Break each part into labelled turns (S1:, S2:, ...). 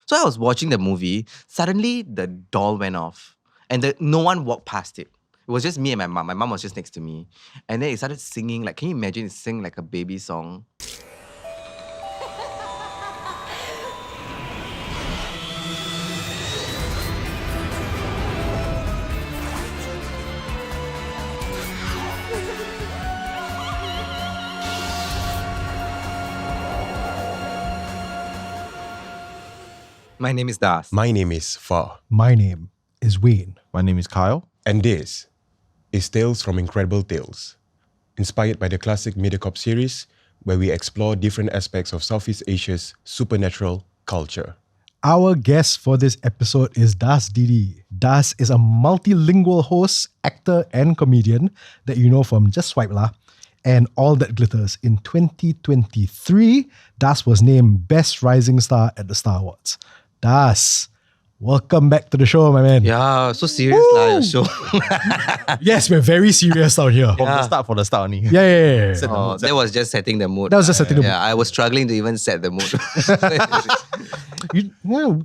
S1: So I was watching the movie. Suddenly, the doll went off. And no one walked past it. It was just me and my mom. My mom was just next to me. And then it started singing, like, can you imagine it sing like a baby song? My name is Das.
S2: My name is Far.
S3: My name is Wayne.
S4: My name is Kyle.
S2: And this is Tales from Incredible Tales, inspired by the classic MediaCorp series, where we explore different aspects of Southeast Asia's supernatural culture.
S3: Our guest for this episode is Das Didi. Das is a multilingual host, actor, and comedian that you know from Just Swipe Lah and All That Glitters. In 2023, Das was named Best Rising Star at the Star Awards. Das, welcome back to the show, my man.
S1: Yeah, so serious lah, your show.
S3: Yes, we're very serious out here.
S4: From the start only.
S3: Yeah.
S1: Oh, that was just setting the mood.
S3: That was just setting the mood.
S1: Yeah, I was struggling to even set the mood.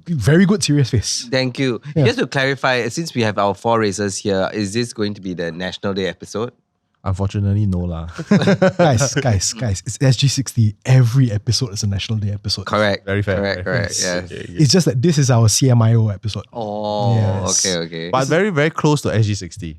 S3: Very good serious face.
S1: Thank you.
S3: Yeah.
S1: Just to clarify, since we have our 4 races here, is this going to be the National Day episode?
S4: Unfortunately, no lah.
S3: guys, it's SG60. Every episode is a National Day episode.
S1: Correct.
S4: Very fair.
S1: Correct. Yes.
S4: Okay.
S3: It's just that this is our CMIO episode.
S1: Oh,
S3: Yes.
S1: okay.
S4: But very, very close to SG60.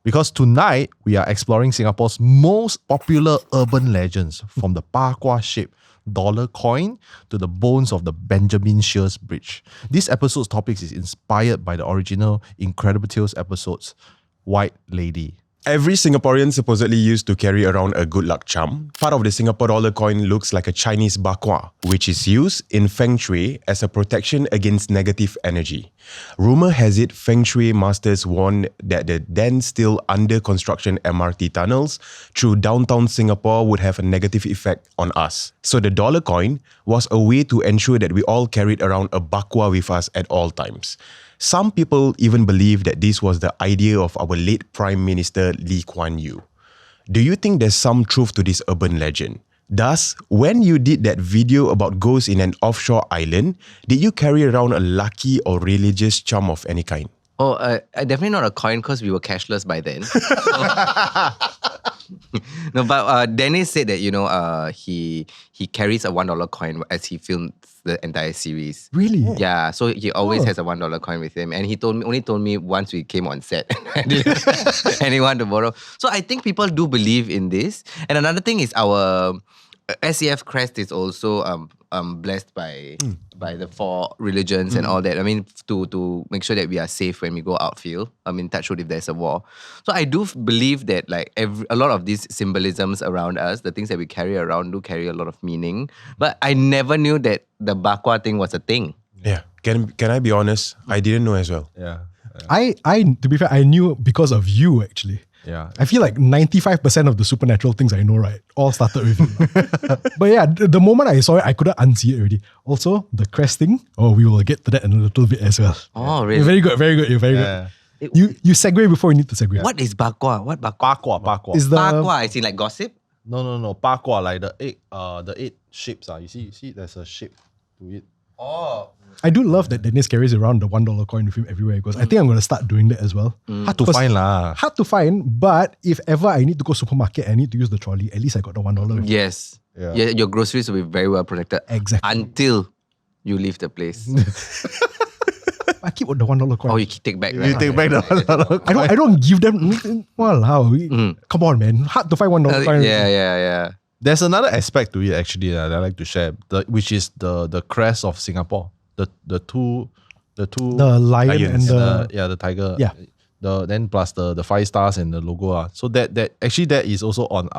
S4: Because tonight, we are exploring Singapore's most popular urban legends, from the Pakwa-shaped dollar coin to the bones of the Benjamin Sheares Bridge. This episode's topic is inspired by the original Incredible Tales episodes, White Lady.
S2: Every Singaporean supposedly used to carry around a good luck charm. Part of the Singapore dollar coin looks like a Chinese bakwa, which is used in Feng Shui as a protection against negative energy. Rumor has it Feng Shui masters warned that the then still under construction MRT tunnels through downtown Singapore would have a negative effect on us. So the dollar coin was a way to ensure that we all carried around a bakwa with us at all times. Some people even believe that this was the idea of our late Prime Minister Lee Kuan Yew. Do you think there's some truth to this urban legend? Thus, when you did that video about ghosts in an offshore island, did you carry around a lucky or religious charm of any kind?
S1: Oh, definitely not a coin because we were cashless by then. No, but Dennis said that, he carries a $1 coin as he filmed the entire series.
S3: Really?
S1: Yeah, so he always has a $1 coin with him. And he only told me once we came on set and he wanted to borrow. So I think people do believe in this. And another thing is our SEF crest is also blessed by the 4 religions and all that. I mean, to make sure that we are safe when we go outfield. I mean, touch wood if there's a war. So I do believe that a lot of these symbolisms around us, the things that we carry around do carry a lot of meaning. But I never knew that the bakwa thing was a thing.
S2: Yeah. Can I be honest? I didn't know as well.
S4: Yeah.
S3: I to be fair, I knew because of you actually.
S4: Yeah.
S3: I feel like 95% of the supernatural things I know, right, all started with you. But yeah, the moment I saw it, I couldn't unsee it already. Also, the crest thing, we will get to that in a little bit as well.
S1: Oh, really?
S3: You're very good. You're very good. You segue before you need to segue.
S1: What is bakwa? What bakwa?
S4: Pakwa.
S3: Is the
S1: Bakwa, is it like gossip?
S4: No. Pakwa, like the 8 shapes. You see, there's a shape to it.
S1: Oh.
S3: I do love that Dennis carries around the $1 coin with him everywhere he goes. I think I'm going to start doing that as well.
S4: Hard to find lah.
S3: Hard to find, but if ever I need to go supermarket, I need to use the trolley, at least I got the $1 with me.
S1: Yes. Yeah, your groceries will be very well protected.
S3: Exactly.
S1: Until you leave the place.
S3: I keep the $1 coin.
S1: Oh, you take back.
S4: You take back the $1
S3: I don't give them. Wow, come on, man. Hard to find $1 coin.
S1: Yeah.
S4: There's another aspect to it actually that I like to share, which is the crest of Singapore. The two
S3: The lion
S2: lions.
S3: and
S4: the tiger.
S3: Yeah.
S4: Then plus the 5 stars and the logo. So that is also on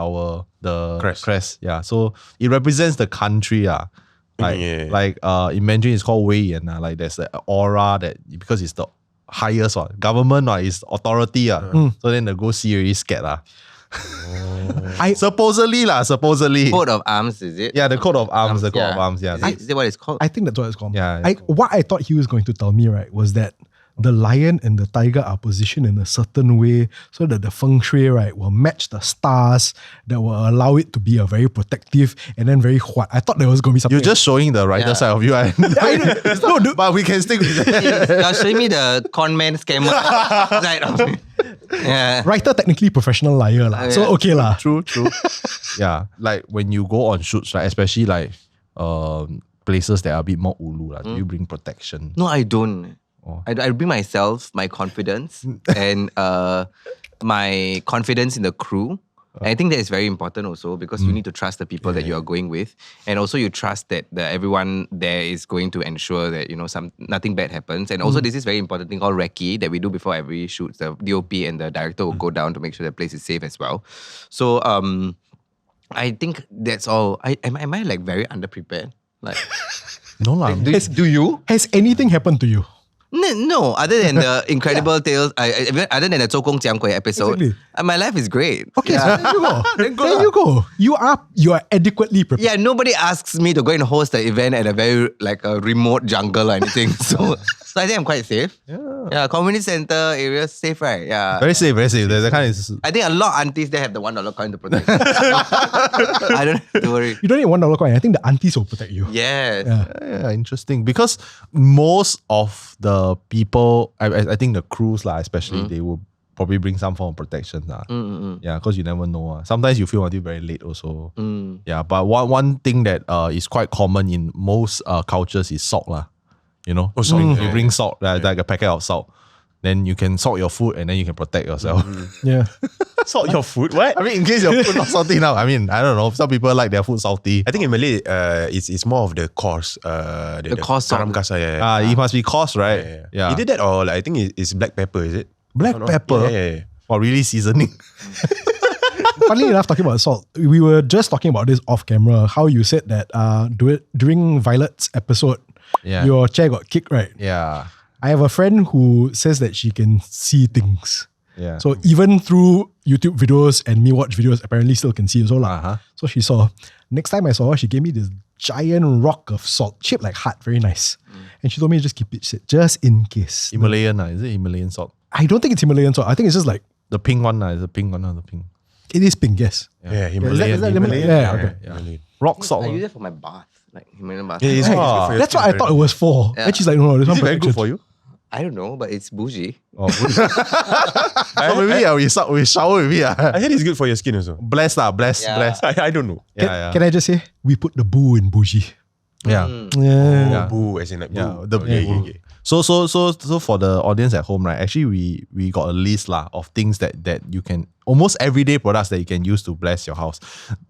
S4: the crest. Yeah. So it represents the country. In Mandarin it's called Wei Yan. Like there's the aura that because it's the highest one. Government is authority. So then the go see already scared. Supposedly.
S1: Coat of arms, is it?
S4: Yeah, the coat of arms. Yeah.
S1: Is that what it's called?
S3: I think that's what it's called.
S4: Yeah.
S3: What I thought he was going to tell me, right, was that the lion and the tiger are positioned in a certain way so that the feng shui, right, will match the stars that will allow it to be a very protective and then very huat. I thought there was going to be something.
S4: You're just showing the writer side of you. No, dude. But we can stick with that.
S1: You're showing me the con man scammer side of me. Yeah.
S3: Writer technically professional liar lah. So okay lah.
S4: True. Yeah, like when you go on shoots, right, especially like places that are a bit more ulu, do you bring protection?
S1: No, I don't.
S4: Oh.
S1: I bring myself, my confidence, and my confidence in the crew. And I think that is very important also because you need to trust the people that you are going with, and also you trust that everyone there is going to ensure that nothing bad happens. And also this is very important thing called recce that we do before every shoot. The DOP and the director will go down to make sure the place is safe as well. So I think that's all. Am I like very underprepared? Like
S4: no lah.
S1: Do you?
S3: Has anything happened to you?
S1: No, other than the incredible tales, other than the 周公讲鬼 episode,
S3: Exactly.
S1: My life is great.
S3: Okay, so there you go. There you go. You are adequately prepared.
S1: Yeah, nobody asks me to go and host the event at a very like a remote jungle or anything. So I think I'm quite safe. Yeah, community center area safe, right? Yeah.
S4: Very safe. There's a kind of...
S1: I think a lot of aunties they have the $1 coin to protect. I don't have to worry.
S3: You don't need $1 coin. I think the aunties will protect you.
S1: Yes.
S4: Yeah, interesting. Because most of the people, I think the crews especially, they will probably bring some form of protection. Yeah, because you never know. Sometimes you feel until very late also. Yeah, but one thing that is quite common in most cultures is salt. You know, you bring salt, like a packet of salt. Then you can salt your food and then you can protect yourself.
S3: Yeah.
S2: Salt your food? What?
S4: I mean, in case your food not salty now. I mean, I don't know. Some people like their food salty.
S2: I think in Malay, it's more of the coarse. The
S1: coarse salt.
S2: garam kasar, yeah.
S4: It must be coarse, right?
S2: Yeah. You did that or I think it's black pepper, is it?
S3: Black pepper?
S2: Yeah.
S4: Or really seasoning.
S3: Funnily enough, talking about salt, we were just talking about this off camera, how you said that during Violet's episode, your chair got kicked, right?
S4: Yeah.
S3: I have a friend who says that she can see things.
S4: Yeah.
S3: So even through YouTube videos and me watch videos, apparently still can see also. So she saw. Next time I saw her, she gave me this giant rock of salt, shaped like heart, very nice. And she told me to just keep it just in case.
S4: Himalayan, is it Himalayan salt?
S3: I don't think it's Himalayan salt. I think it's just like...
S4: The pink one, is the pink one or the pink?
S3: It is pink, yes.
S2: Yeah, Himalayan.
S3: Is that Himalayan? Yeah, okay.
S2: Himalayan.
S4: Rock salt.
S1: I use it for my bath, like Himalayan bath.
S2: Yeah, it's good for your
S3: That's what
S2: skin,
S3: I thought it was for.
S1: Yeah.
S3: And she's like, no, this
S4: Is
S3: one
S4: it very good for you?
S1: I don't know, but it's bougie.
S4: Oh, good. So maybe we shower with it.
S2: I heard it's good for your skin also.
S4: Bless.
S2: I don't know.
S3: Can I just say, we put the boo in bougie.
S4: Yeah.
S3: Yeah.
S2: Boo, as in like boo.
S4: Yeah.
S2: Okay.
S4: So for the audience at home, right? Actually, we got a list of things that you can, almost everyday products that you can use to bless your house.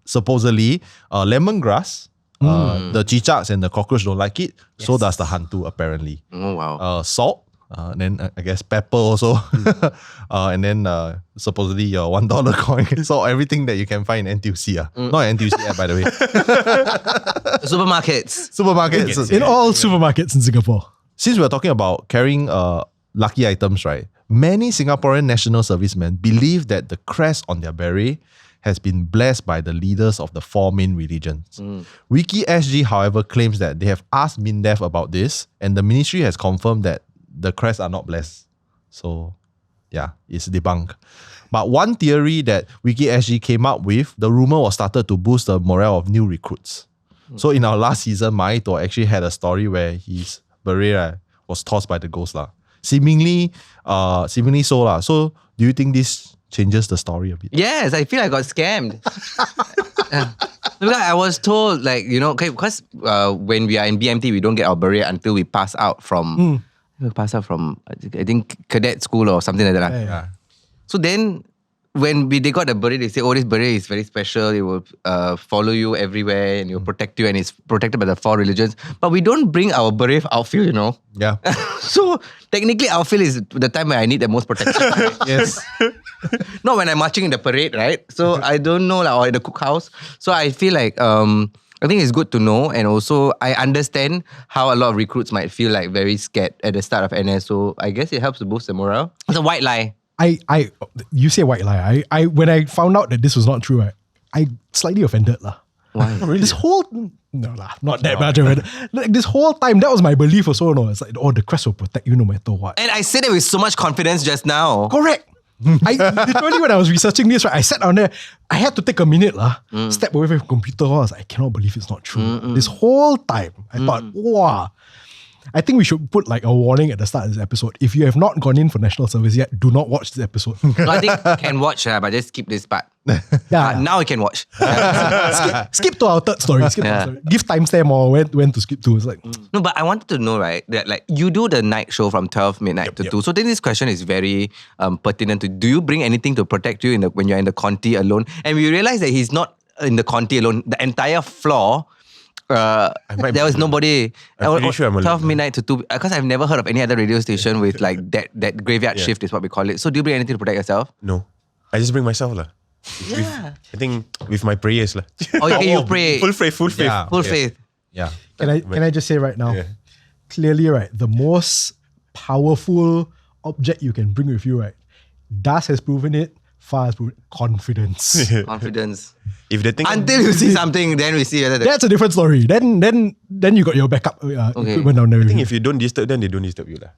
S4: Supposedly, lemongrass, the chichaks and the cockroach don't like it. Yes. So does the hantu apparently.
S1: Oh wow.
S4: Salt. Then I guess pepper also. And then supposedly your $1 coin. So everything that you can find in NTUC. Not NTUC by the way. Supermarkets.
S3: In all supermarkets in Singapore.
S4: Since we're talking about carrying lucky items, right? Many Singaporean national servicemen believe that the crest on their beret has been blessed by the leaders of the 4 main religions. WikiSG, however, claims that they have asked MINDEF about this and the ministry has confirmed that the crests are not blessed. So, yeah, it's debunked. But one theory that WikiSG came up with, the rumor was started to boost the morale of new recruits. So in our last season, Maito actually had a story where his beret was tossed by the ghost. Seemingly so. So do you think this changes the story a bit?
S1: Yes, I feel I got scammed. Because I was told, because when we are in BMT, we don't get our beret until we pass out from... I think, cadet school or something like that.
S3: Yeah.
S1: So then, when they got the beret, they say, this beret is very special. It will follow you everywhere and it will protect you and it's protected by the 4 religions. But we don't bring our beret outfield,
S4: Yeah.
S1: So, technically, outfield is the time where I need the most protection. Right?
S4: Yes.
S1: Not when I'm marching in the parade, right? So, I don't know, or in the cookhouse. So, I feel like... I think it's good to know, and also I understand how a lot of recruits might feel like very scared at the start of NS. So I guess it helps to boost the morale. It's a white lie.
S3: You say white lie. When I found out that this was not true, I slightly offended lah.
S1: Why?
S3: This whole not that much of it. Like this whole time, that was my belief also. No, it's like, the crest will protect you no matter what.
S1: And I said it with so much confidence just now.
S3: Correct. I literally, when I was researching this, right, I sat down there. I had to take a minute, step away from the computer. I was like, I cannot believe it's not true. This whole time, I thought, wow. I think we should put like a warning at the start of this episode. If you have not gone in for national service yet, do not watch this episode.
S1: No, I think can watch, but just skip this part. Now you can watch.
S3: Skip to our third story. Give timestamp or when to skip to. It's like
S1: No, but I wanted to know, right, that like you do the night show from 12 midnight to 2. So then this question is very pertinent to, do you bring anything to protect you when you're in the Conti alone? And we realize that he's not in the Conti alone. The entire floor, there was nobody.
S2: I'm pretty sure I'm alone.
S1: 12 midnight to 2, because I've never heard of any other radio station with like that graveyard shift is what we call it. So do you bring anything to protect yourself?
S2: No. I just bring myself lah. I think with my prayers lah.
S1: Okay, you pray.
S2: Full faith. Full
S1: faith.
S4: Yeah.
S3: Can I just say right now, clearly, right, the most powerful object you can bring with you, right, Das has proven it, Far has proven it, confidence.
S1: Confidence.
S2: If they think
S1: Until you see something, then we see whether
S3: that's a different story. Then you got your backup equipment down there.
S2: I think if you don't disturb them, they don't disturb you lah.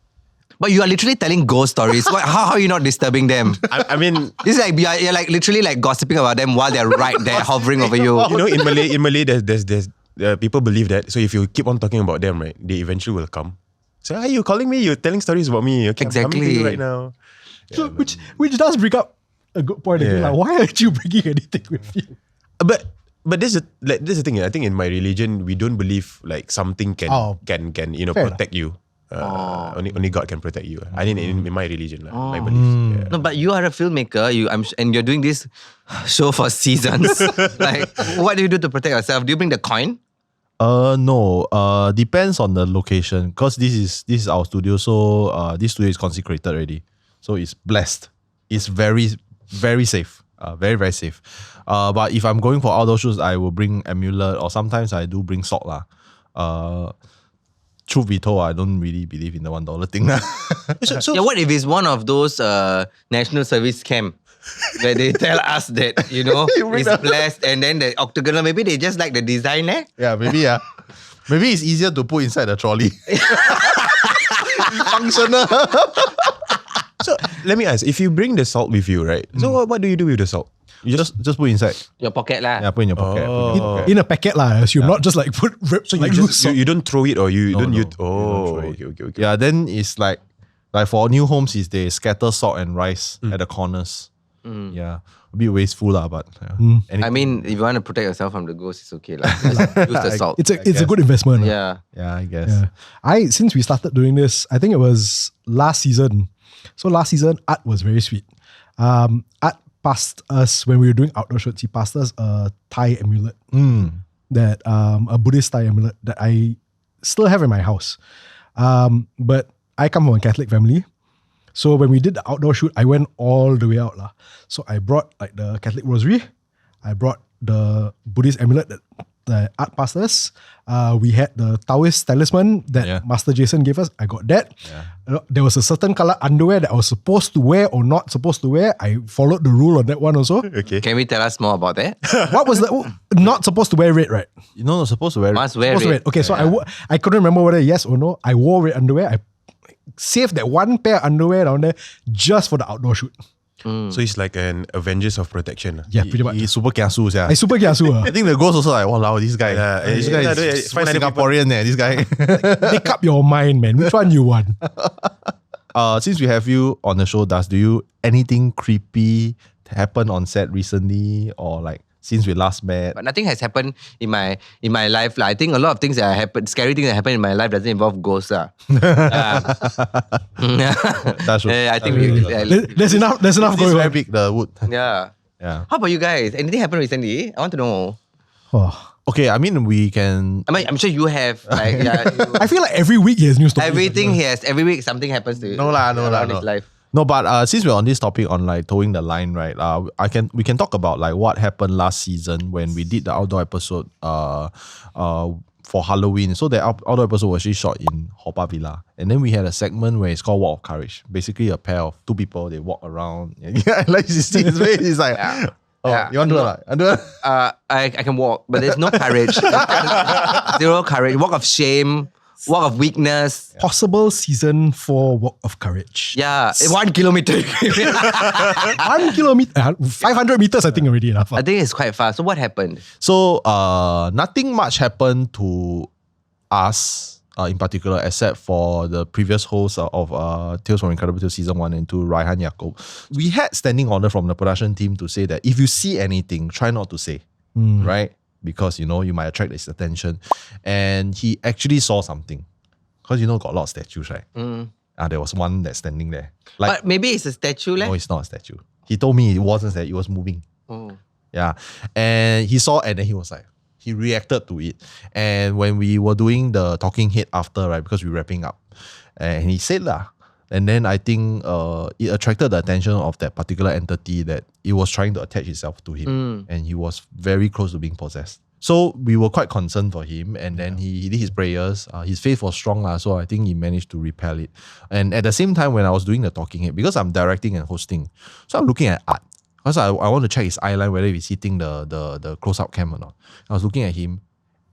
S1: But you are literally telling ghost stories. How are you not disturbing them?
S2: I mean,
S1: this is like you're like literally like gossiping about them while they're right there hovering over you.
S2: You know, in Malay, there's people believe that. So if you keep on talking about them, right, they eventually will come. So, are you calling me? You're telling stories about me. Okay,
S1: exactly.
S2: I'm coming to you right now.
S3: So, which does bring up a good point again. Like, why aren't you bringing anything with you?
S2: But this is the thing. I think in my religion, we don't believe like something can protect you. Only God can protect you. I mean, in my religion, my belief.
S1: No, but you are a filmmaker. And you're doing this show for seasons. Like, what do you do to protect yourself? Do you bring the coin?
S4: No. Depends on the location. Because this is our studio, so this studio is consecrated already. So it's blessed. It's very, very safe. Very, very safe. But if I'm going for outdoor shoots, I will bring amulet, or sometimes I do bring salt lah. Truth be told, I don't really believe in the $1 thing.
S1: So what if it's one of those national service camp where they tell us that, it's blessed, and then the octagonal, maybe they just like the design,
S4: Yeah, maybe, Maybe it's easier to put inside the trolley. Functional.
S2: So let me ask, if you bring the salt with you, right? So what do you do with the salt?
S4: You just put inside
S1: your pocket lah.
S4: Yeah, put in your pocket.
S3: In a packet lah. I assume, not just like put
S2: so like you don't throw it, or you don't use. Okay.
S4: Yeah, then it's like for new homes, is they scatter salt and rice at the corners. Yeah, a bit wasteful lah, but
S1: I mean, if you want to protect yourself from the ghosts, it's okay lah. Just use the salt.
S3: It's a good investment.
S1: Yeah,
S4: I guess.
S3: Yeah. Since we started doing this, I think it was last season. So last season, Art was very sweet. Art passed us, when we were doing outdoor shoots, he passed us a Thai amulet. That a Buddhist Thai amulet that I still have in my house. But I come from a Catholic family. So when we did the outdoor shoot, I went all the way out lah. So I brought like the Catholic rosary. I brought the Buddhist amulet that Art passed us. We had the Taoist talisman that Master Jason gave us. I got that. There was a certain color underwear that I was supposed to wear or not supposed to wear. I followed the rule on that one also.
S2: Okay.
S1: Can we tell us more about that?
S3: What was that? Not supposed to wear red, right?
S4: Not supposed to wear red.
S1: Must wear red.
S3: Okay, so I couldn't remember whether yes or no. I wore red underwear. I saved that one pair of underwear down there just for the outdoor shoot.
S2: So it's like an Avengers of protection.
S3: Yeah, pretty much.
S4: He's super kiasu, yeah.
S3: I super kiasu.
S4: I think the ghost also like, wow, this guy. This guy is super Singaporean, this guy.
S3: Make up your mind, man. Which one you want?
S4: Since we have you on the show, do you anything creepy happen on set recently, or like since we last met?
S1: But nothing has happened in my life. I think a lot of things that happen, scary things that happen in my life doesn't involve ghosts.
S4: That's true.
S1: I think
S3: there's enough going on.
S4: It's very big, the wood.
S1: Yeah. How about you guys? Anything happened recently? I want to know.
S4: Okay, I mean, we can...
S1: I'm sure you have. Like,
S3: I feel like every week he has news stories.
S1: Every week something happens to you.
S4: No.
S1: His life.
S4: No, but since we're on this topic on like towing the line, right? We can talk about like what happened last season when we did the outdoor episode for Halloween. So the outdoor episode was actually shot in Haw Par Villa, and then we had a segment where it's called Walk of Courage. Basically, a pair of two people, they walk around. I like to see his face. It's like You want to do it?
S1: I can walk, but there's no courage. Zero courage. Walk of shame. Walk of weakness.
S3: Possible season 4 walk of courage.
S1: Yeah, 1 kilometer.
S3: 1 kilometer, 500 meters, I think already enough.
S1: I think it's quite fast. So what happened?
S4: So nothing much happened to us in particular, except for the previous host of Tales from Incredible Tales Season 1 and 2, Raihan Yaakob. We had standing order from the production team to say that if you see anything, try not to say, right? Because, you know, you might attract his attention. And he actually saw something. Because, you know, got a lot of statues, right? There was one that's standing there.
S1: But maybe it's a statue,
S4: No, it's not a statue. He told me it wasn't that, it was moving.
S1: Oh.
S4: Yeah. And he saw, and then he was like, he reacted to it. And when we were doing the talking head after, right, because we were wrapping up, and he said lah. And then I think it attracted the attention of that particular entity that it was trying to attach itself to him. And he was very close to being possessed. So we were quite concerned for him. And then he did his prayers. His faith was strong. So I think he managed to repel it. And at the same time, when I was doing the talking head, because I'm directing and hosting, so I'm looking at Art. Because I want to check his eyeline, whether he's hitting the close-up cam or not. I was looking at him.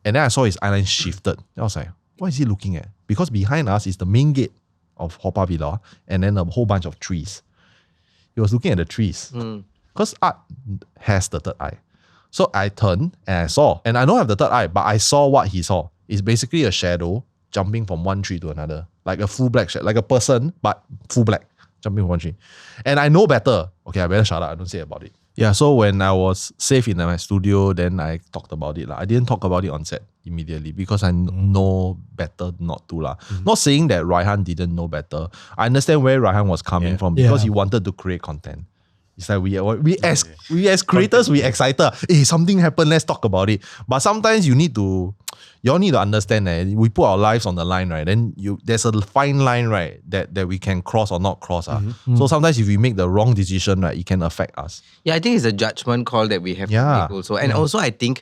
S4: And then I saw his eyeline shifted. I was like, what is he looking at? Because behind us is the main gate of Haw Villa, and then a whole bunch of trees. He was looking at the trees. Because Art has the third eye. So I turned and I saw. And I don't have the third eye, but I saw what he saw. It's basically a shadow jumping from one tree to another. Like a full black shadow. Like a person, but full black. Jumping from one tree. And I know better. Okay, I better shut up. I don't say about it. Yeah, so when I was safe in my studio, then I talked about it. I didn't talk about it on set immediately because I know better not to. Not saying that Raihan didn't know better. I understand where Raihan was coming from because he wanted to create content. It's like we as creators, we excited. Hey, something happened, let's talk about it. But sometimes you all need to understand that we put our lives on the line, right? Then there's a fine line, right, that we can cross or not cross. So sometimes if we make the wrong decision, right, it can affect us.
S1: Yeah, I think it's a judgment call that we have to make also. And also I think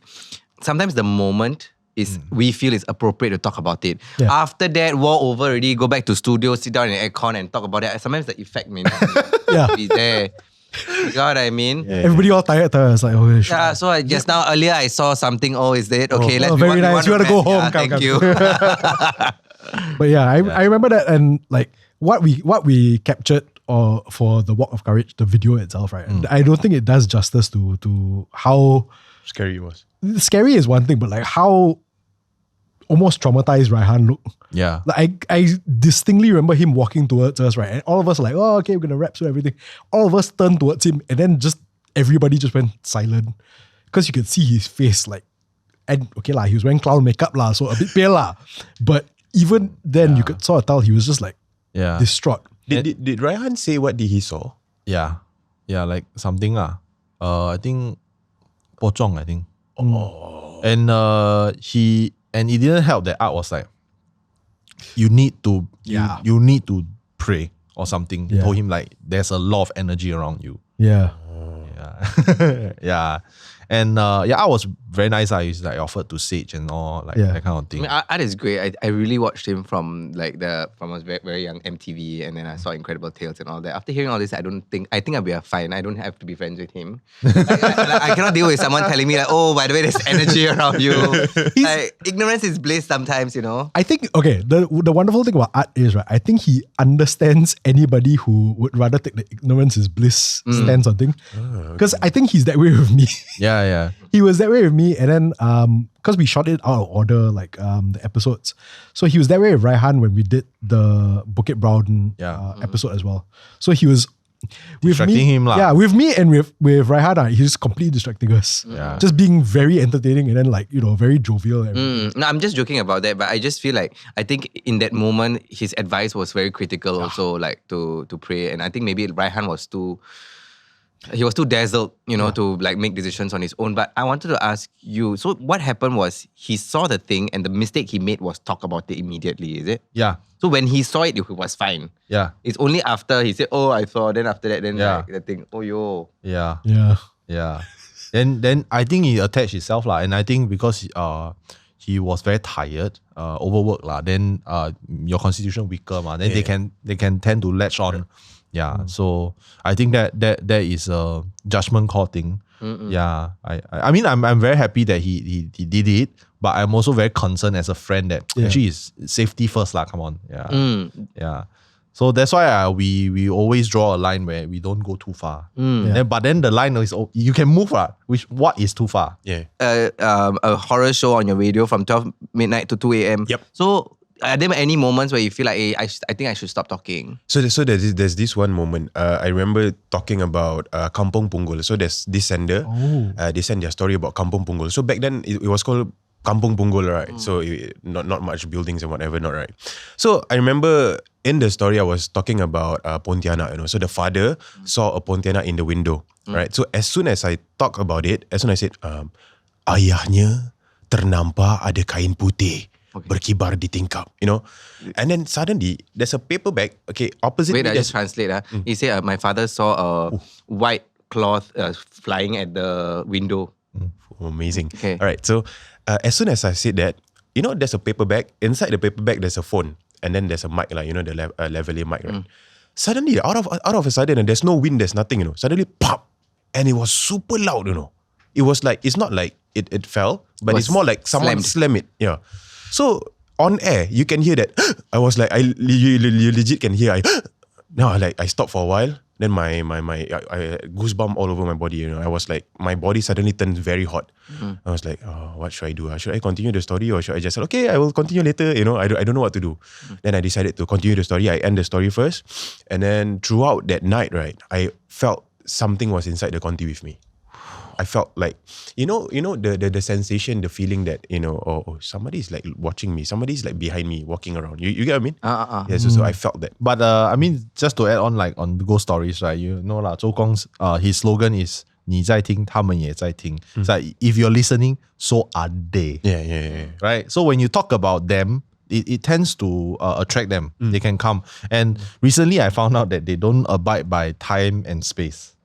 S1: sometimes the moment is we feel it's appropriate to talk about it. After that, war over already, go back to studio, sit down in the aircon and talk about it. Sometimes the effect may not be there. You know what I mean?
S3: Everybody all tired. It's like, oh, shit.
S1: Yeah, so just now earlier I saw something. Oh, is that okay? Let's
S3: very nice. You want to go home?
S1: Thank you.
S3: But yeah, I remember that, and like what we captured for the Walk of Courage, the video itself, right? I don't think it does justice to how
S2: scary it was.
S3: Scary is one thing, but like how almost traumatized Raihan looked.
S4: Yeah.
S3: Like I distinctly remember him walking towards us, right? And all of us are like, oh, okay, we're gonna rap through everything. All of us turned towards him, and then everybody just went silent. Because you could see his face, like, and okay he was wearing clown makeup so a bit pale But even then you could sort of tell he was just like distraught.
S2: Did Raihan say what did he saw?
S4: Yeah, like something I think pocong, I think. And it didn't help that Art was like, you need to pray or something. He told him like there's a lot of energy around you. Yeah. And Art was very nice. He's like offered to sage and all that kind of thing.
S1: I mean, Art is great. I really watched him from I was very, very young MTV, and then I saw Incredible Tales and all that. After hearing all this, I think I'll be fine. I don't have to be friends with him. I cannot deal with someone telling me like, oh, by the way, there's energy around you. Like, ignorance is bliss sometimes, you know.
S3: I think the wonderful thing about Art is, right, I think he understands anybody who would rather take the ignorance is bliss stance on thing. Because I think he's that way with me.
S4: Yeah.
S3: He was that way with me, and then because we shot it out of order, like the episodes, so he was that way with Raihan when we did the Bukit Brown episode as well. So he was with me, with me and with Raihan, he's completely distracting us. Just being very entertaining and then very jovial.
S1: No, I'm just joking about that, but I just feel like I think in that moment his advice was very critical also, like to pray, and I think maybe Raihan was too dazzled, to like make decisions on his own. But I wanted to ask you, so what happened was he saw the thing and the mistake he made was talk about it immediately, is it? Yeah. So when he saw it, it was fine. Yeah. It's only after he said, oh, I saw, then after that, then like the thing, oh, yo.
S4: Yeah. Then I think he attached himself and I think because he was very tired, overworked then your constitution weaker then they can tend to latch on. Yeah, so I think that is a judgment call thing. Yeah, I mean, I'm very happy that he did it, but I'm also very concerned as a friend that actually is safety first lah. Come on, yeah. So that's why we always draw a line where we don't go too far. But then the line is you can move what is too far?
S2: Yeah.
S1: A horror show on your radio from 12 midnight to 2 a.m.
S2: Yep.
S1: So are there any moments where you feel like, hey, I think I should stop talking?
S2: So there's this one moment. I remember talking about Kampung Punggol. So there's this sender. They send their story about Kampung Punggol. So back then it was called Kampung Punggol, right? So not much buildings and whatever, not right. So I remember in the story I was talking about Pontianak. So the father saw a Pontianak in the window, right? So as soon as I talk about it, as soon as I said, ayahnya ternampak ada kain putih. Berkibar di tingkap, and then suddenly there's a paper bag. Okay, opposite.
S1: Wait, I just translate. He said, my father saw a white cloth flying at the window.
S2: Amazing.
S1: Okay.
S2: All right. So as soon as I said that, there's a paper bag. Inside the paper bag, there's a phone, and then there's a mic, like the lavalier mic, right? Suddenly, out of a sudden, and there's no wind, there's nothing, Suddenly, pop, and it was super loud, It was like it's not like it fell, but it's more like someone slammed it. Yeah. So on air, you can hear that. I was like, you legit can hear. I stopped for a while. Then my I goosebump all over my body. I was like, my body suddenly turned very hot. I was like, what should I do? Should I continue the story or should I just say, okay, I will continue later? I don't know what to do. Then I decided to continue the story. I end the story first, and then throughout that night, right, I felt something was inside the conti with me. I felt like, the sensation, the feeling that, somebody is like watching me. Somebody is like behind me walking around. You get what I mean? Yeah, so I felt that.
S4: But I mean, just to add on, like on the ghost stories, right? Zhou Gong's his slogan is 你在听,他们也在听. It's like, if you're listening, so are they.
S2: Yeah.
S4: Right? So when you talk about them, it tends to attract them. They can come. And recently I found out that they don't abide by time and space.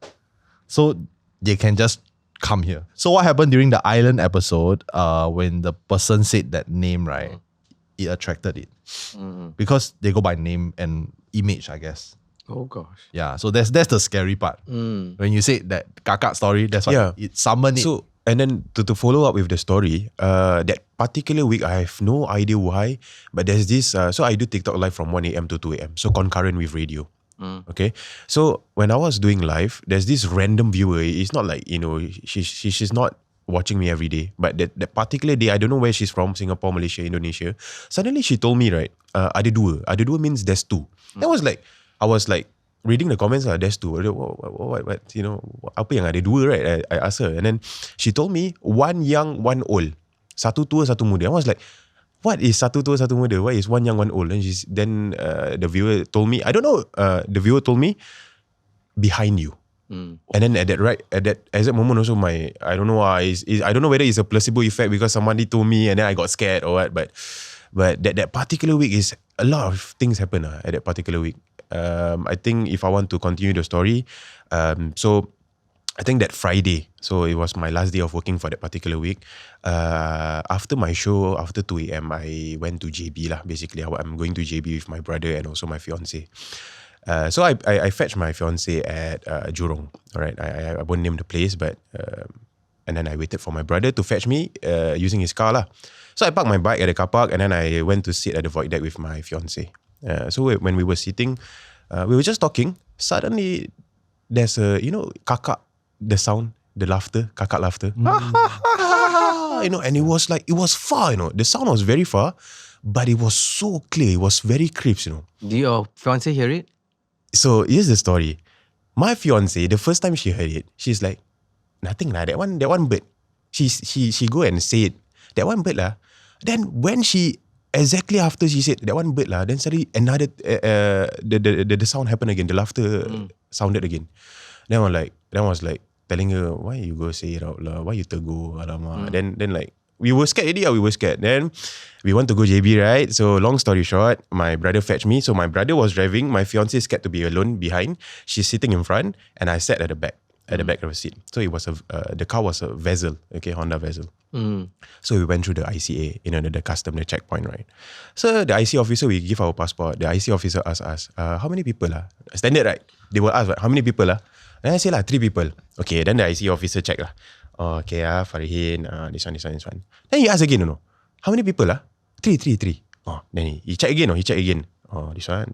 S4: So they can just come here. So what happened during the island episode, when the person said that name, right, it attracted it. Because they go by name and image, I guess.
S1: Oh gosh.
S4: Yeah, so that's the scary part. When you say that kakak story, that's why it summoned it.
S2: So, and then to follow up with the story, that particular week, I have no idea why, but there's this, so I do TikTok live from 1 a.m. to 2 a.m. So concurrent with radio. Okay, so when I was doing live, there's this random viewer. It's not like, she's not watching me every day, but that particular day, I don't know where she's from, Singapore, Malaysia, Indonesia. Suddenly she told me, right, ada dua. Ada dua means there's two. I was like reading the comments, there's two. What, apa yang ada dua, right? I asked her, and then she told me one young, one old. Satu tua, satu muda. I was like, what is satu tua, satu muda? What is one young, one old? And then the viewer told me, I don't know, the viewer told me, behind you. And then at that moment also, I don't know why, I don't know whether it's a placebo effect because somebody told me and then I got scared or what, but that particular week is a lot of things happen at that particular week. I think if I want to continue the story, so I think that Friday, so it was my last day of working for that particular week. After my show, after 2 a.m., I went to JB lah. Basically, I'm going to JB with my brother and also my fiance. So I fetched my fiance at Jurong. All right, I won't name the place, but and then I waited for my brother to fetch me using his car lah. So I parked my bike at the car park and then I went to sit at the void deck with my fiance. So when we were sitting, we were just talking. Suddenly, there's a kakak. The sound, the laughter, kakak laughter. And it was far, The sound was very far, but it was so clear. It was very crisp,
S1: Did your fiance hear it?
S2: So here's the story. My fiance, the first time she heard it, she's like, nothing lah. That one bird. She go and say it. That one bird lah. Then when she exactly after she said that one bird lah, then suddenly another the sound happened again. The laughter sounded again. Then I was like telling her, why you go say it out lah? Why you tegur? Alamak. Then like we were scared already. We were scared. Then we want to go JB, right? So long story short, my brother fetched me. So my brother was driving. My fiance is scared to be alone behind. She's sitting in front, and I sat at the back. at the back of the seat. So it was the car was a Vezel, okay, Honda Vezel. So we went through the ICA, the custom, the checkpoint, right? So the IC officer, we give our passport. The IC officer asked us, how many people are? Standard, right? They will ask, how many people are? And I say, 3 people. Okay, then the IC officer check. Oh, okay, Farihin, this one. Then he asked again, how many people are? 3. Oh, then he check again, Oh, this one.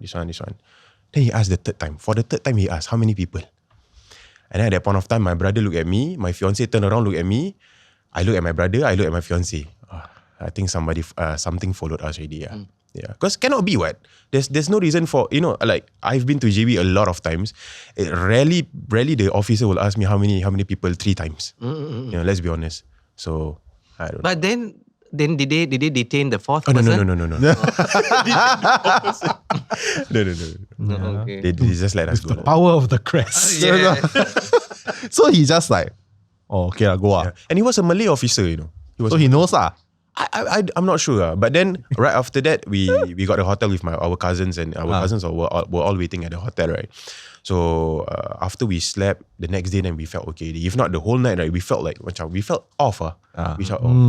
S2: Then he asked the third time. For the third time, he asked, how many people? And then at that point of time, my brother looked at me, my fiance turned around, looked at me. I look at my brother, I look at my fiance. I think something followed us already. Yeah, because cannot be what. There's no reason for, like I've been to JB a lot of times. Rarely the officer will ask me how many people 3 times. Let's be honest. So I don't know.
S1: But then did they detain the fourth
S2: No.
S1: person?
S2: No. No.
S1: Okay.
S2: They just let us go.
S3: The power of the crest.
S1: Yeah.
S4: So he just like, okay, go.
S2: Yeah. And he was a Malay officer,
S4: So he knows
S2: I'm not sure. But then right after that, we got a hotel with our cousins, and our cousins were all waiting at the hotel, right? So after we slept, the next day then we felt okay. If not the whole night, right, we felt off. We felt off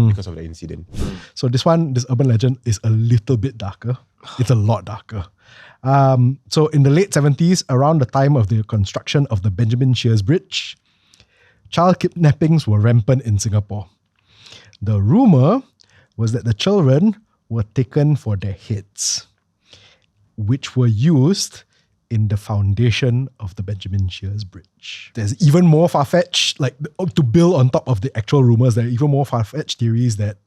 S2: because of the incident.
S3: So this urban legend is a little bit darker. It's a lot darker. So in the late 70s, around the time of the construction of the Benjamin Sheares Bridge, child kidnappings were rampant in Singapore. The rumor was that the children were taken for their heads, which were used in the foundation of the Benjamin Sheares Bridge. There's even more far-fetched, like to build on top of the actual rumors, there are even more far-fetched theories that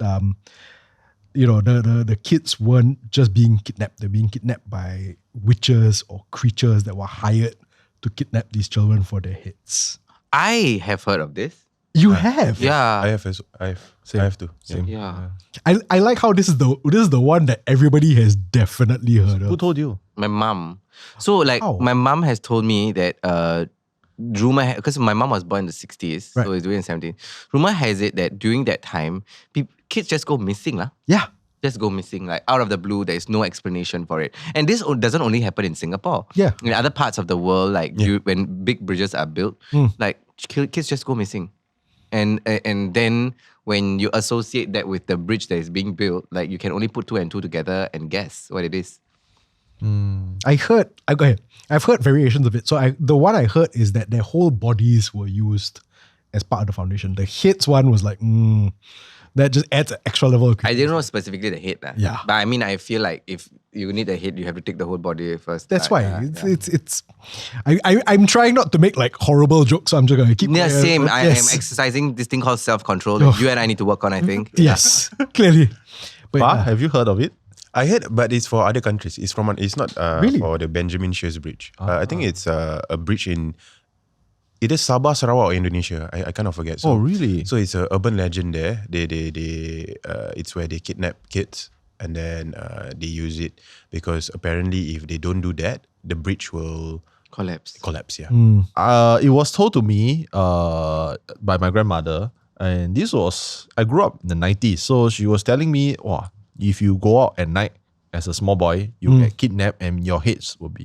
S3: the kids weren't just being kidnapped, they're being kidnapped by witches or creatures that were hired to kidnap these children for their heads.
S1: I have heard of this.
S3: You have?
S1: Yeah.
S2: I have to. Same.
S1: Yeah.
S3: I like how this is the one that everybody has definitely heard of.
S4: Who told you?
S1: My mom. So my mom has told me that rumor, because my mom was born in the 60s,
S3: Right.
S1: so it's doing in 17. Rumor has it that during that time, kids just go missing.
S3: Yeah.
S1: Just go missing, like out of the blue. There is no explanation for it. And this doesn't only happen in Singapore.
S3: Yeah.
S1: In other parts of the world, like when big bridges are built, like kids just go missing. And then when you associate that with the bridge that is being built, like you can only put 2 and 2 together and guess what it is.
S3: I've heard variations of it. So the one I heard is that their whole bodies were used as part of the foundation. The heads one was like, that just adds an extra level of
S1: I didn't know specifically the head.
S3: Yeah.
S1: But I mean, I feel like if you need a head, you have to take the whole body first.
S3: That's why I'm trying not to make like horrible jokes, so I'm just gonna keep
S1: Yeah,
S3: quiet.
S1: same.
S3: But
S1: I am
S3: yes.
S1: exercising this thing called self-control that you and I need to work on, I think.
S3: Yes, clearly. But
S4: Have you heard of it?
S2: I heard, but it's for other countries. It's not
S3: Really?
S2: for the Benjamin Sheares Bridge. I think it's a bridge in either Sabah, Sarawak, or Indonesia. I kind of forget. So,
S4: Really?
S2: So it's an urban legend there. They it's where they kidnap kids and then they use it because apparently if they don't do that, the bridge will
S1: Collapse.
S2: Yeah.
S4: It was told to me by my grandmother, and I grew up in the 90s, so she was telling me, if you go out at night as a small boy, you get kidnapped and your head will be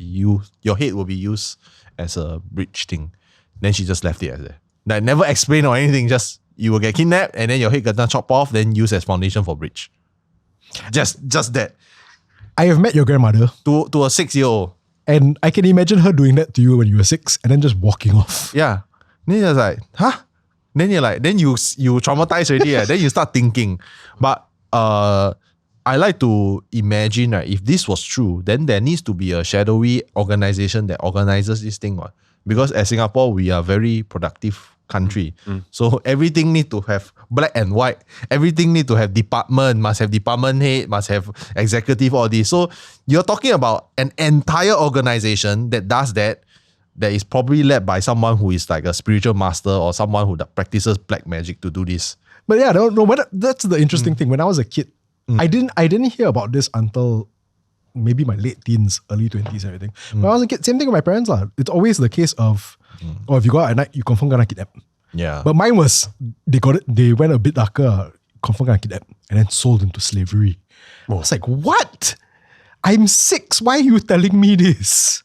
S4: used as a bridge thing. Then she just left it as that. Like never explained or anything, just you will get kidnapped and then your head gonna chop off, then used as foundation for bridge. Just that.
S3: I have met your grandmother,
S4: To a 6-year-old.
S3: and I can imagine her doing that to you when you were 6 and then just walking off.
S4: Yeah. Then you're like, huh? Then you're like, then you traumatize already. Then you start thinking. But I like to imagine, right, if this was true, then there needs to be a shadowy organization that organizes this thing. Because as Singapore, we are a very productive country. So everything need to have black and white. Everything need to have department, must have department head, must have executive, all this. So you're talking about an entire organization that does that is probably led by someone who is like a spiritual master or someone who practices black magic to do this.
S3: But yeah, that's the interesting thing. When I was a kid, I didn't hear about this until maybe my late teens, early 20s, everything. When I was a kid, same thing with my parents. It's always the case of, if you go out at night, you confirm gonna kidnap.
S4: Yeah.
S3: But mine was, they went a bit darker, confirm gonna kidnap, and then sold into slavery. I was like, what? I'm 6, why are you telling me this?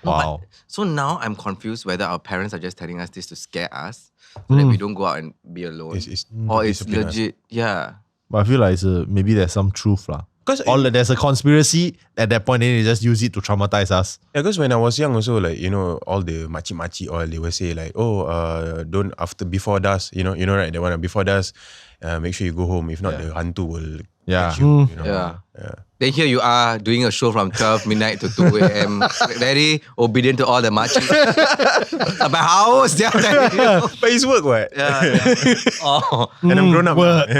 S4: Wow.
S1: So now I'm confused whether our parents are just telling us this to scare us, so that we don't go out and be alone, or it's legit. Yeah.
S4: But I feel like maybe there's some truth lah. Or there's a conspiracy at that point, then they just use it to traumatize us.
S2: Yeah, because when I was young also, like, all the machi oil, they will say like, don't before dusk, right? They want before dusk, make sure you go home. If not, the hantu will catch you.
S1: Yeah. Then here you are doing a show from 12 midnight to 2 a.m. Very obedient to all the machi. Sampai haus dia.
S2: But it's work, what?
S1: Yeah. Oh.
S2: And I'm grown up.
S4: But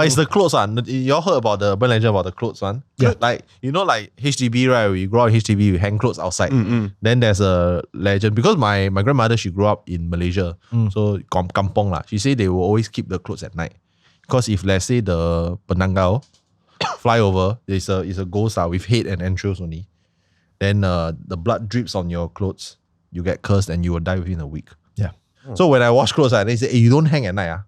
S4: it's the clothes one. You all heard about the urban legend about the clothes one?
S3: Yeah.
S4: Like, like HDB, right? We grow up in HDB, we hang clothes outside. Then there's a legend. Because my grandmother, she grew up in Malaysia. So, kampong lah. She say they will always keep the clothes at night. Because if, let's say, the penanggal fly over, it's a ghost with head and entrails only. Then the blood drips on your clothes. You get cursed and you will die within a week.
S3: Yeah.
S4: So when I wash clothes, they say, hey, you don't hang at night.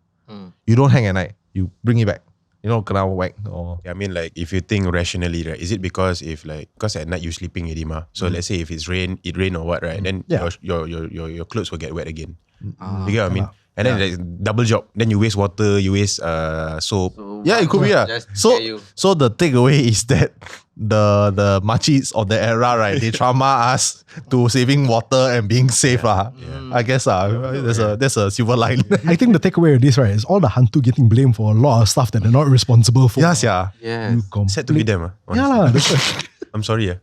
S4: You don't hang at night. You bring it back. Kena whack. Or...
S2: Yeah, I mean, like, if you think rationally, right, is it because because at night you're sleeping already, so let's say if it rain or what, right, then your clothes will get wet again. You get what I mean? And then like, double job. Then you waste water, you waste soap.
S4: Yeah, it could be. So the takeaway is that the machis of the era, right, they trauma us to saving water and being safe. I guess there's a silver lining.
S3: I think the takeaway of this, right, is all the hantu getting blamed for a lot of stuff that they're not responsible for.
S4: Yes, yeah.
S1: Yes.
S2: Sad to be them.
S3: Yeah, that's right.
S2: I'm sorry.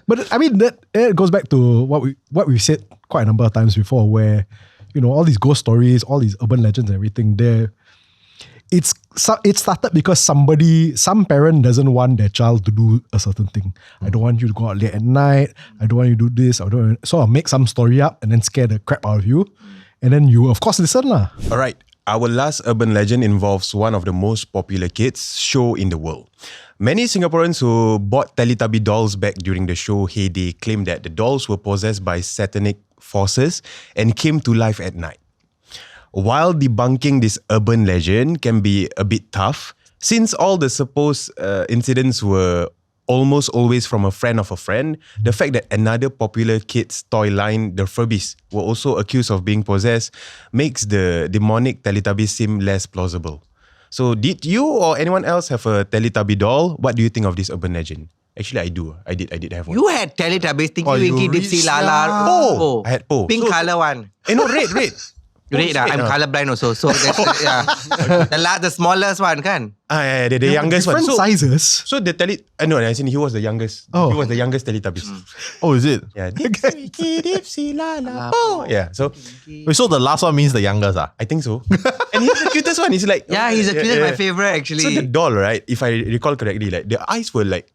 S3: But I mean, that it goes back to what we've said quite a number of times before, where all these ghost stories, all these urban legends, and everything. It started because some parent doesn't want their child to do a certain thing. I don't want you to go out late at night. I don't want you to do this. So I'll make some story up and then scare the crap out of you, and then you of course listen lah.
S2: All right. Our last urban legend involves one of the most popular kids show in the world. Many Singaporeans who bought Teletubby dolls back during the show heyday claim that the dolls were possessed by satanic forces and came to life at night. While debunking this urban legend can be a bit tough, since all the supposed incidents were almost always from a friend of a friend, the fact that another popular kids' toy line, the Furbies, were also accused of being possessed makes the demonic Teletubbies seem less plausible. So did you or anyone else have a Teletubby doll? What do you think of this urban legend? Actually, I do. I did have one.
S1: You had Teletubbies, Tinky Winky, Dipsy Lala.
S2: Po. I had Po.
S1: Pink color one.
S2: No, red.
S1: Red I'm colorblind also. So that's, the smallest one kan?
S2: The youngest one.
S3: Different sizes.
S2: So the he was the youngest.
S3: Oh.
S2: He was the youngest Teletubbies.
S4: Oh, is it?
S2: Yeah. Dipsy Lala. Po. Yeah. So
S4: the last one means the youngest.
S2: I think so. And he's the cutest one. He's like
S1: he's the cutest, my favorite actually.
S2: So the doll, right? If I recall correctly, like the eyes were like.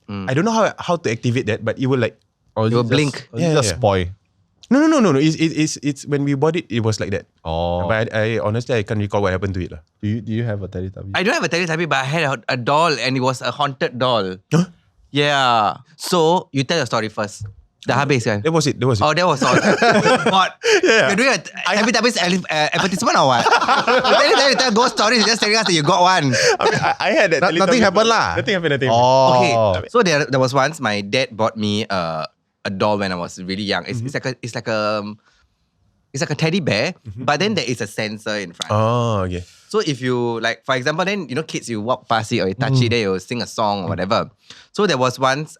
S2: I don't know how to activate that, but it will like.
S1: It will blink.
S4: Just spoil.
S2: No. It's when we bought it was like that.
S4: Oh.
S2: But I honestly can't recall what happened to it.
S4: Do you have a Teletubby?
S1: I don't have a Teletubby, but I had a doll and it was a haunted doll.
S2: Huh?
S1: Yeah. So you tell your story first. Dah habis kan?
S2: That was it.
S1: Oh, that was all. What?
S2: Yeah.
S1: You're doing Teletubbies advertisement or what? You tell ghost stories, just telling us that you got one.
S2: I mean, I had that.
S4: Nothing happened lah.
S2: Nothing happened.
S4: Oh.
S1: Okay. So there was once my dad bought me a doll when I was really young. It's like a teddy bear, but then there is a sensor in front.
S2: Oh, okay.
S1: So if you like, for example, then kids, you walk past it or you touch it, then you sing a song or whatever. So there was once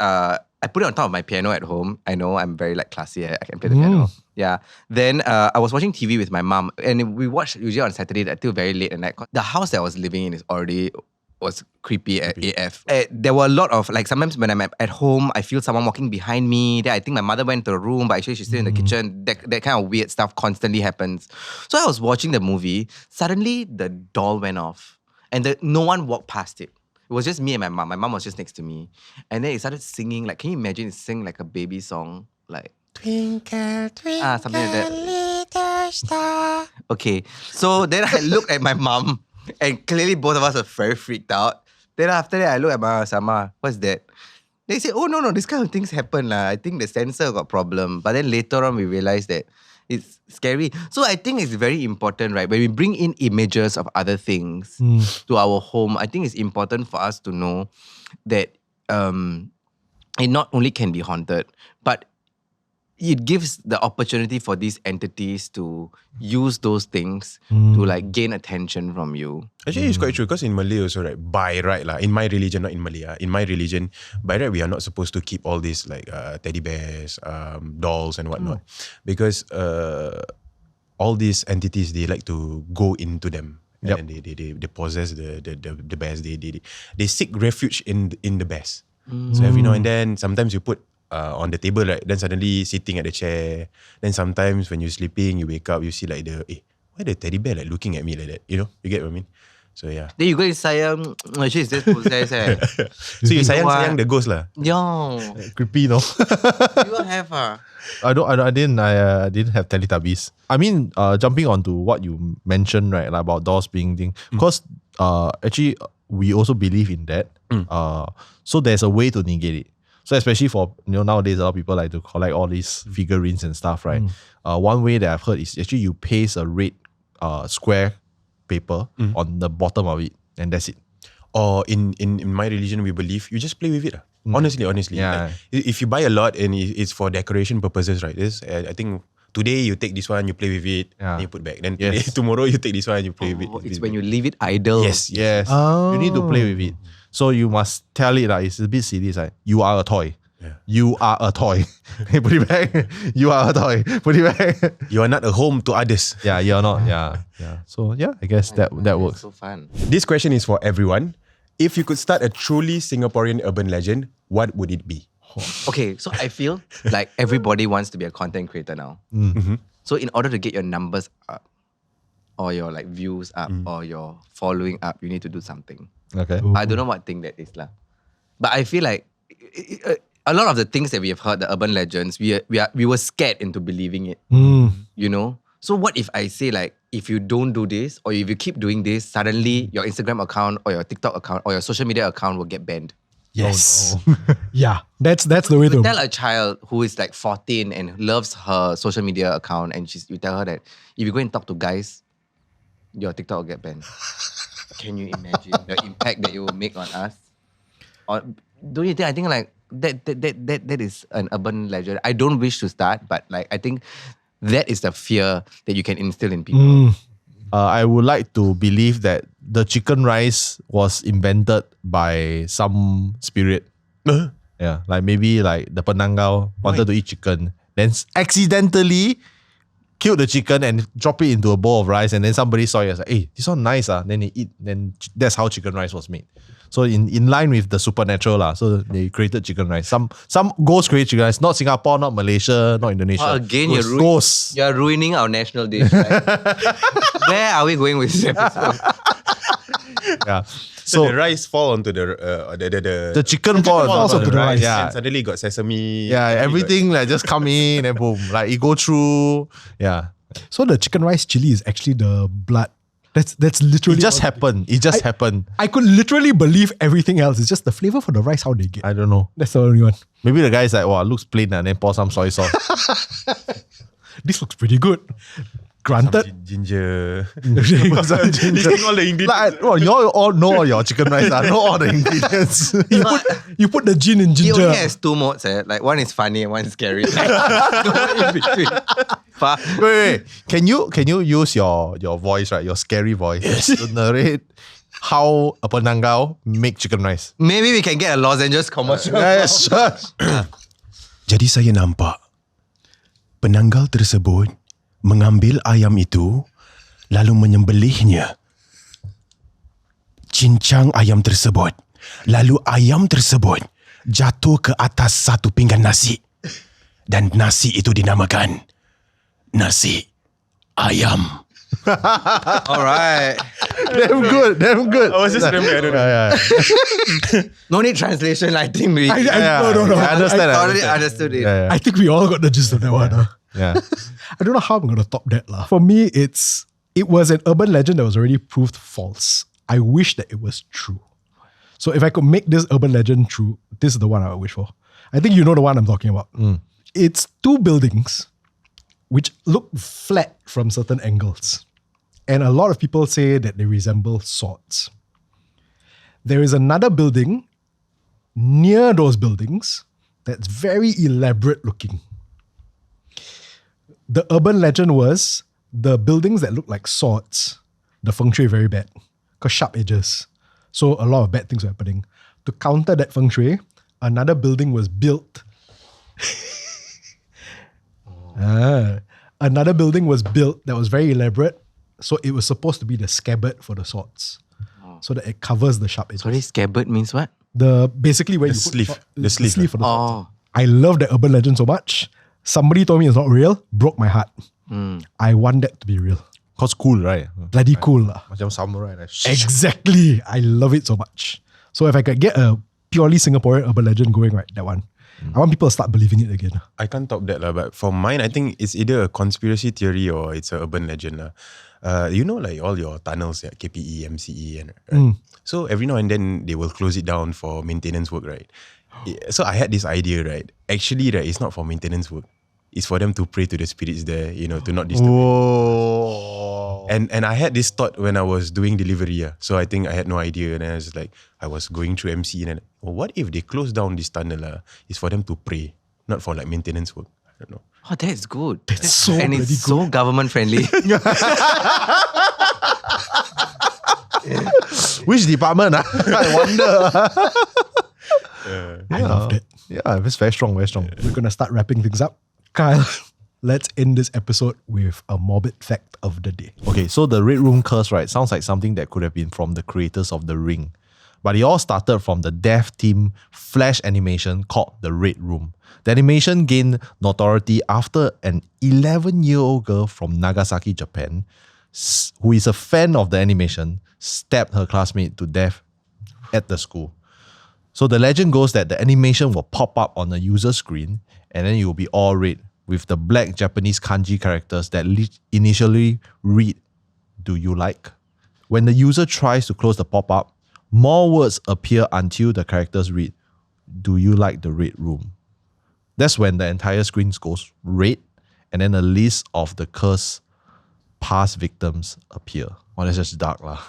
S1: I put it on top of my piano at home. I know I'm very classy. I can play the piano. Yeah. Then I was watching TV with my mom, and we watched usually on Saturday until very late at night. The house that I was living in was creepy at AF. There were a lot of, sometimes when I'm at home, I feel someone walking behind me. Then I think my mother went to the room, but actually she's still in the kitchen. That kind of weird stuff constantly happens. So I was watching the movie. Suddenly, the doll went off. And no one walked past it. It was just me and my mom. My mom was just next to me. And then it started singing, can you imagine it sing like a baby song?
S2: Twinkle, twinkle,
S1: something like that.
S2: little star.
S1: Okay. So then I looked at my mom. And clearly both of us were very freaked out. Then after that, I look at my Sama, what's that? They say, oh no, this kind of things happen lah. I think the sensor got problem. But then later on, we realized that it's scary. So I think it's very important, right? When we bring in images of other things to our home, I think it's important for us to know that it not only can be haunted, but it gives the opportunity for these entities to use those things to like gain attention from you.
S2: Actually, it's quite true because in Malay also, right, by right, in my religion, not in Malay, in my religion, by right, we are not supposed to keep all these like teddy bears, dolls and whatnot. Because all these entities, they like to go into them.
S4: Yep.
S2: And they possess the bears. They seek refuge in the bears. So every now and then, sometimes you put on the table, right? Then suddenly sitting at the chair. Then sometimes when you're sleeping, you wake up, you see like why the teddy bear like looking at me like that? You know, you get what I mean? So yeah.
S1: Then you go and sayang, she's just possessed.
S2: So you sayang the ghost lah.
S1: Yo,
S4: Creepy, no?
S1: you don't have
S4: I didn't have Teletubbies. I mean, jumping onto what you mentioned, right, like about dolls being thing, because actually we also believe in that. So there's a way to negate it. So especially for nowadays, a lot of people like to collect all these figurines and stuff, right? One way that I've heard is actually you paste a red square paper on the bottom of it, and that's it.
S2: Or in my religion, we believe you just play with it. Honestly.
S4: Yeah.
S2: Like, if you buy a lot and it's for decoration purposes, right? I think today you take this one, you play with it, and you put back. Then tomorrow you take this one, you play with it.
S1: It's when you leave it idle.
S4: Yes. You need to play with it. So you must tell it, it's a bit silly. It's like, you are a toy.
S2: Yeah.
S4: You are a toy. Put it back. You are a toy. Put it back.
S2: You are not a home to others.
S4: Yeah, you're not. Yeah. So yeah, I guess that works.
S1: So fun.
S2: This question is for everyone. If you could start a truly Singaporean urban legend, what would it be?
S1: Okay, so I feel like everybody wants to be a content creator now. So in order to get your numbers up, or your like views up, or your following up, you need to do something.
S4: Okay.
S1: I don't know what thing that is lah. But I feel like a lot of the things that we have heard, the urban legends, we were scared into believing it. You know? So what if I say like, if you don't do this, or if you keep doing this, suddenly your Instagram account or your TikTok account or your social media account will get banned.
S3: Yes. Yeah, that's the way to
S1: Tell a child who is like 14 and loves her social media account, and you tell her that if you go and talk to guys, your TikTok will get banned. Can you imagine the impact that it will make on us? Or don't you think? I think like that is an urban legend. I don't wish to start, but like I think that is the fear that you can instill in people.
S4: I would like to believe that the chicken rice was invented by some spirit. Yeah, like maybe like the Penanggal wanted to eat chicken, then accidentally killed the chicken and drop it into a bowl of rice, and then somebody saw it and was like, hey, this one nice. Then they eat, then that's how chicken rice was made. So in line with the supernatural, so they created chicken rice. Some ghosts create chicken rice, not Singapore, not Malaysia, not Indonesia.
S1: Again,
S4: ghosts.
S1: You're ruining our national dish, right? Where are we going with this episode?
S2: Yeah. So the rice fall onto the
S4: chicken falls
S3: onto the rice.
S4: Yeah.
S2: And suddenly got sesame.
S4: Yeah, everything like just come in and boom. Like it go through. Yeah.
S3: So the chicken rice chili is actually the blood. That's literally.
S4: It just happened.
S3: I could literally believe everything else. It's just the flavor for the rice, how they get.
S4: I don't know.
S3: That's the only one.
S4: Maybe the guy's like, wow, looks plain, and then pour some soy sauce.
S3: This looks pretty good. Granted.
S2: Ginger.
S4: Listing
S2: all the ingredients.
S4: Like, you all know all your chicken rice. Know all the ingredients.
S3: You put the gin and
S1: He
S3: ginger.
S1: only has two modes. Like one is funny and one is scary. Like, no in between.
S4: Wait. Can you use your voice, right? Your scary voice to narrate how a Penanggal make chicken rice?
S1: Maybe we can get a Los Angeles commercial.
S4: Yes, sure.
S2: Jadi saya nampak penanggal tersebut mengambil ayam itu lalu menyembelihnya. Cincang ayam tersebut. Lalu ayam tersebut jatuh ke atas satu pinggan nasi. Dan nasi itu dinamakan nasi ayam.
S1: Alright.
S4: Damn good.
S2: I was just remembering. I don't know.
S1: No need translation. I think we
S3: No.
S4: I understand.
S1: I already understood it.
S4: Yeah.
S3: I think we all got the gist of that one.
S4: Yeah.
S3: I don't know how I'm going to top that. For me, it was an urban legend that was already proved false. I wish that it was true. So if I could make this urban legend true, this is the one I would wish for. I think you know the one I'm talking about. It's two buildings which look flat from certain angles. And a lot of people say that they resemble swords. There is another building near those buildings that's very elaborate looking. The urban legend was the buildings that look like swords, the feng shui very bad because sharp edges. So a lot of bad things were happening. To counter that feng shui, another building was built. Another building was built that was very elaborate. So it was supposed to be the scabbard for the swords. So that it covers the sharp edges.
S1: Sorry, scabbard means what?
S3: Basically where
S2: The
S3: you
S2: sleeve.
S3: put
S2: The sleeve.
S3: for the swords. I love the urban legend so much. Somebody told me it's not real, broke my heart. I want that to be real.
S4: Cause cool, right?
S3: Bloody cool lah.
S4: Macam samurai. Like,
S3: Exactly. I love it so much. So if I could get a purely Singaporean urban legend going, right, that one, I want people to start believing it again.
S2: I can't top that lah, but for mine, I think it's either a conspiracy theory or it's an urban legend lah. You know, like all your tunnels, like KPE, MCE, and right? So every now and then they will close it down for maintenance work, right? So I had this idea, right? Actually, right, it's not for maintenance work. It's for them to pray to the spirits there, you know, to not disturb.
S4: whoa.
S2: And I had this thought when I was doing delivery. So I think I had no idea. And I was like, I was going through MC and what if they close down this tunnel? It's for them to pray, not for like maintenance work. I don't know.
S1: Oh, that's good.
S3: That's so
S1: and
S3: bloody
S1: it's so government friendly.
S4: Which department? I wonder.
S3: I loved it.
S4: Yeah, it's very strong, very strong.
S3: We're going to start wrapping things up. Kyle, let's end this episode with a morbid fact of the day.
S4: Okay, so the Red Room curse, right, sounds like something that could have been from the creators of The Ring. But it all started from the dev team Flash animation called The Red Room. The animation gained notoriety after an 11-year-old girl from Nagasaki, Japan, who is a fan of the animation, stabbed her classmate to death at the school. So the legend goes that the animation will pop up on the user screen and then it will be all red with the black Japanese kanji characters that initially read, "Do you like?" When the user tries to close the pop-up, more words appear until the characters read, "Do you like the red room?" That's when the entire screen goes red and then a list of the cursed past victims appear. Well, that's just dark lah.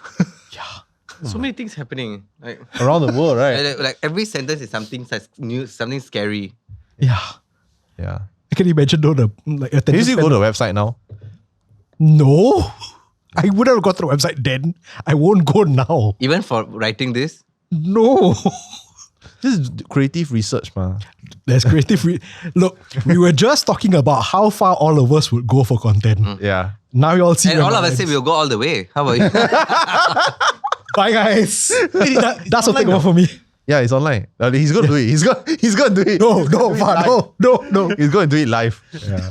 S1: So many things happening. Like
S4: Around the world, right?
S1: like every sentence is something new, something scary.
S3: Yeah.
S4: Yeah.
S3: I can imagine though the
S4: Can you still go to the website now?
S3: No. I would have got to the website then. I won't go now.
S1: Even for writing this.
S3: No.
S4: This is creative research, man.
S3: There's creative. Look, we were just talking about how far all of us would go for content.
S4: Yeah.
S3: Now you all see.
S1: And all of us say we'll go all the way. How about you?
S3: Bye guys. That's what take over for me.
S4: Yeah, it's online. He's gonna do it. He's gonna do it.
S3: No, no.
S4: He's gonna do it live. Yeah.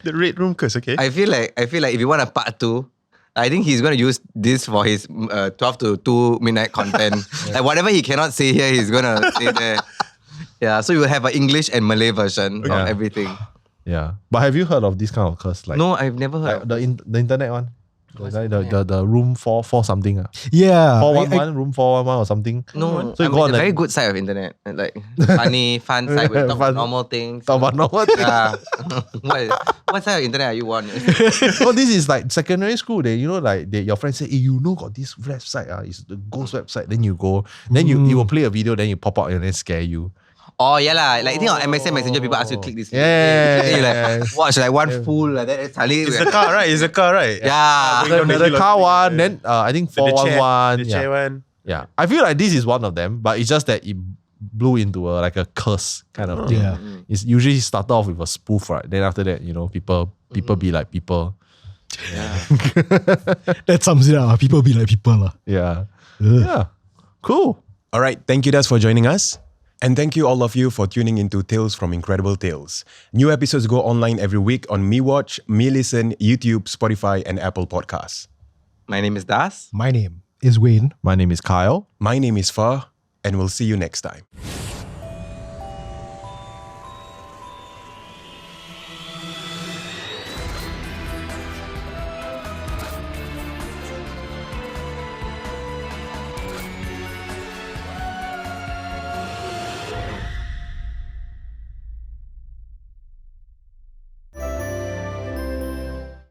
S2: The Red Room curse, okay?
S1: I feel like if you want a part 2, I think he's going to use this for his 12 to 2 midnight content. Like whatever he cannot say here, he's going to say there. Yeah, so you will have an English and Malay version of everything.
S4: Yeah. But have you heard of this kind of curse? Like,
S1: No, I've never heard.
S4: like the internet one. The room 4 something.
S3: Yeah.
S4: 411, room 411 or something.
S1: No,
S4: So you
S1: I
S4: go
S1: mean,
S4: on
S1: the very good side of internet. Like funny, fun side. We talk about
S4: Fun.
S1: normal things.
S4: Talk about normal things.
S1: Yeah. what side of internet are you on?
S4: Oh, this is like secondary school. They, you know, like your friends say, hey, you know, got this website. It's the ghost website. Then you go. Then you will play a video. Then you pop out and then scare you.
S1: Oh yeah lah. Like I think on MSN Messenger people ask you to click this.
S4: Yeah.
S1: Then you like watch like one full like that. Suddenly
S2: It's the car, right? It's the car, right?
S1: yeah.
S4: The car one. Then I think 411.
S2: The chair one.
S4: Yeah. I feel like this is one of them, but it's just that it blew into like a curse kind of thing.
S3: Yeah.
S4: It's usually started off with a spoof, right? Then after that, you know, people be like people.
S3: That sums it up. People be like people.
S4: Yeah. Yeah. Cool.
S2: All right, thank you, Das, for joining us. And thank you all of you for tuning into Tales from Incredible Tales. New episodes go online every week on MeWatch, MeListen, YouTube, Spotify, and Apple Podcasts.
S1: My name is Das.
S3: My name is Wayne.
S4: My name is Kyle.
S2: My name is Far, and we'll see you next time.